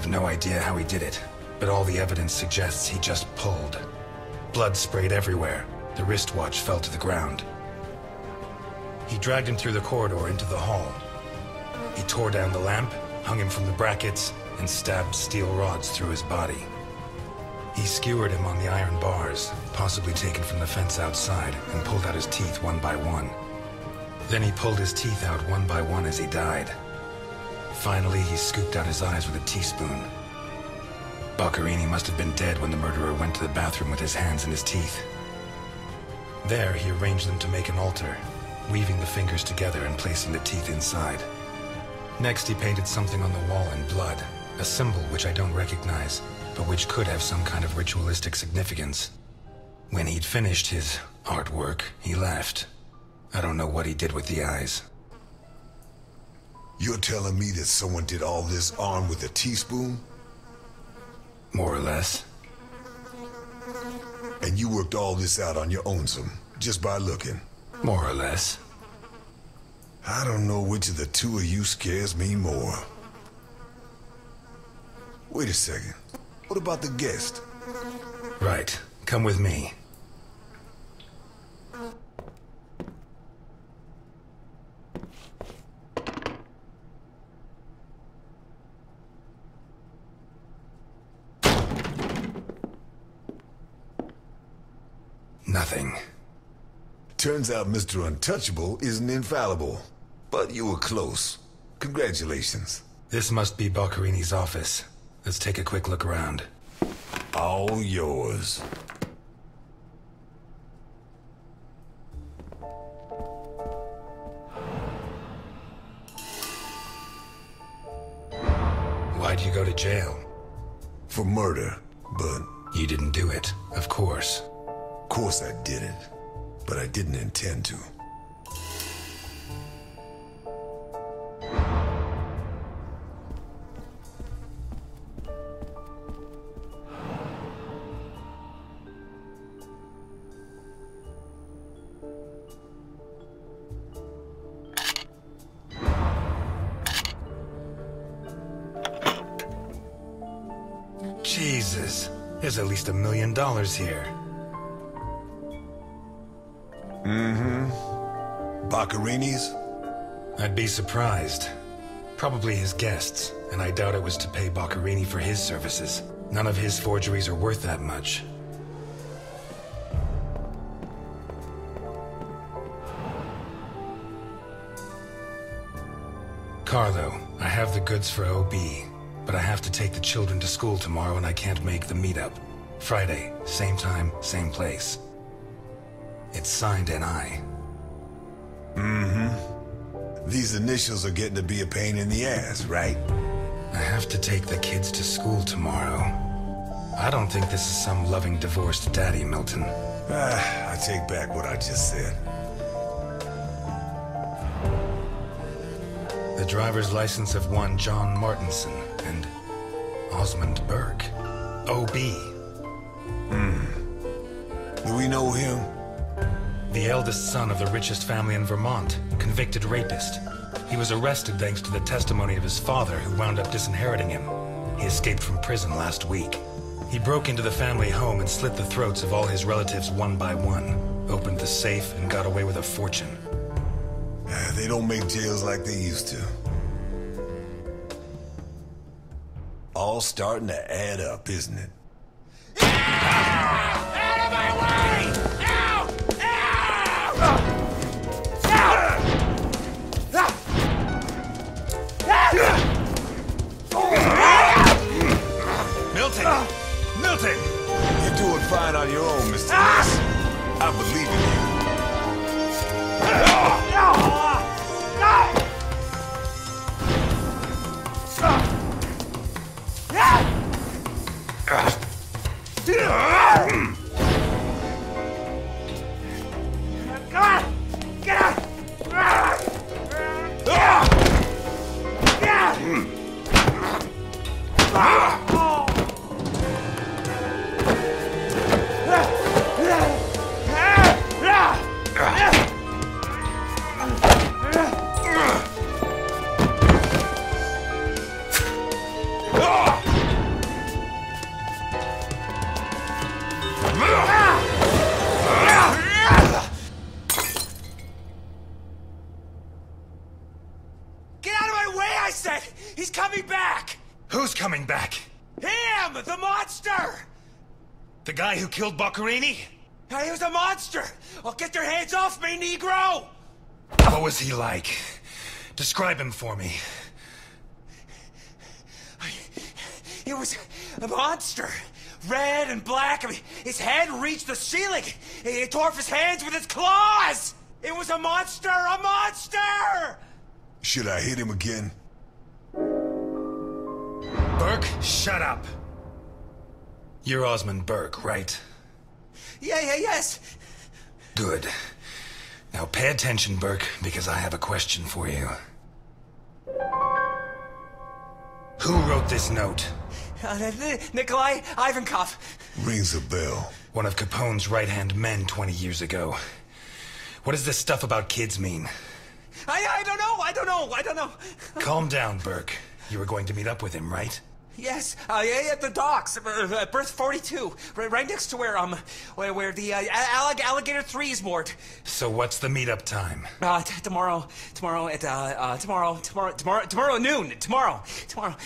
have no idea how he did it, but all the evidence suggests he just pulled. Blood sprayed everywhere. The wristwatch fell to the ground. He dragged him through the corridor into the hall. He tore down the lamp, hung him from the brackets, and stabbed steel rods through his body. He skewered him on the iron bars, possibly taken from the fence outside, and pulled out his teeth one by one. Then he pulled his teeth out one by one as he died. Finally, he scooped out his eyes with a teaspoon. Boccherini must have been dead when the murderer went to the bathroom with his hands in his teeth. There, he arranged them to make an altar, weaving the fingers together and placing the teeth inside. Next, he painted something on the wall in blood, a symbol which I don't recognize, but which could have some kind of ritualistic significance. When he'd finished his artwork, he left. I don't know what he did with the eyes. You're telling me that someone did all this armed with a teaspoon? More or less. And you worked all this out on your own, just by looking? More or less. I don't know which of the two of you scares me more. Wait a second. What about the guest? Right. Come with me. Nothing. Turns out Mr. Untouchable isn't infallible. But you were close. Congratulations. This must be Boccherini's office. Let's take a quick look around. All yours. Why'd you go to jail? For murder, but... You didn't do it, of course. Of course I didn't. But I didn't intend to. Jesus, there's at least $1 million here. Boccherini's? I'd be surprised. Probably his guests, and I doubt it was to pay Boccherini for his services. None of his forgeries are worth that much. Carlo, I have the goods for OB, but I have to take the children to school tomorrow and I can't make the meetup. Friday, same time, same place. It's signed NI. These initials are getting to be a pain in the ass, right? I have to take the kids to school tomorrow. I don't think this is some loving divorced daddy, Milton. I take back what I just said. The driver's license of one John Martinson and Osmond Burke. OB. Do we know him? The eldest son of the richest family in Vermont, convicted rapist. He was arrested thanks to the testimony of his father, who wound up disinheriting him. He escaped from prison last week. He broke into the family home and slit the throats of all his relatives one by one, opened the safe, and got away with a fortune. They don't make jails like they used to. All starting to add up, isn't it? Out of my way! Ow! Milton! Milton! You're doing fine on your own, Mr. Ness. I believe in you. Who's coming back? Him! The monster! The guy who killed Boccherini? He was a monster! Oh, get your hands off me, Negro! What was he like? Describe him for me. He was a monster. Red and black. I mean, his head reached the ceiling. He tore off his hands with his claws! It was a monster! A monster! Should I hit him again? Burke, shut up. You're Osmond Burke, right? Yes. Good. Now pay attention, Burke, because I have a question for you. Who wrote this note? Nikolai Ivankov. Rings a bell. One of Capone's right-hand men 20 years ago. What does this stuff about kids mean? I don't know. Calm down, Burke. You were going to meet up with him, right? Yes, at the docks, berth 42, right next to where the Alligator 3 is moored. So what's the meetup time? Tomorrow at noon. Tomorrow.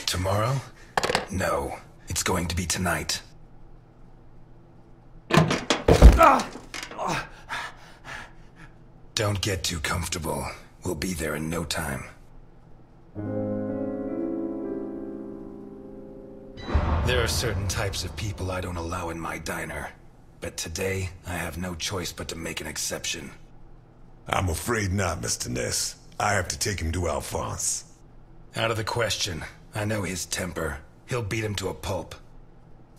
Tomorrow? No, it's going to be tonight. Don't get too comfortable. We'll be there in no time. There are certain types of people I don't allow in my diner. But today, I have no choice but to make an exception. I'm afraid not, Mr. Ness. I have to take him to Alphonse. Out of the question. I know his temper. He'll beat him to a pulp.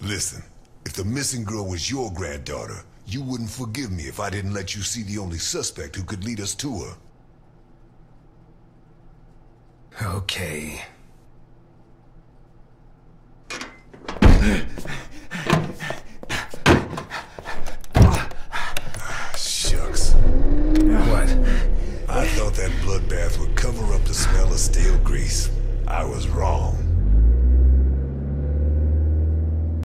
Listen, if the missing girl was your granddaughter, you wouldn't forgive me if I didn't let you see the only suspect who could lead us to her. Okay. Shucks. What? I thought that bloodbath would cover up the smell of stale grease. I was wrong.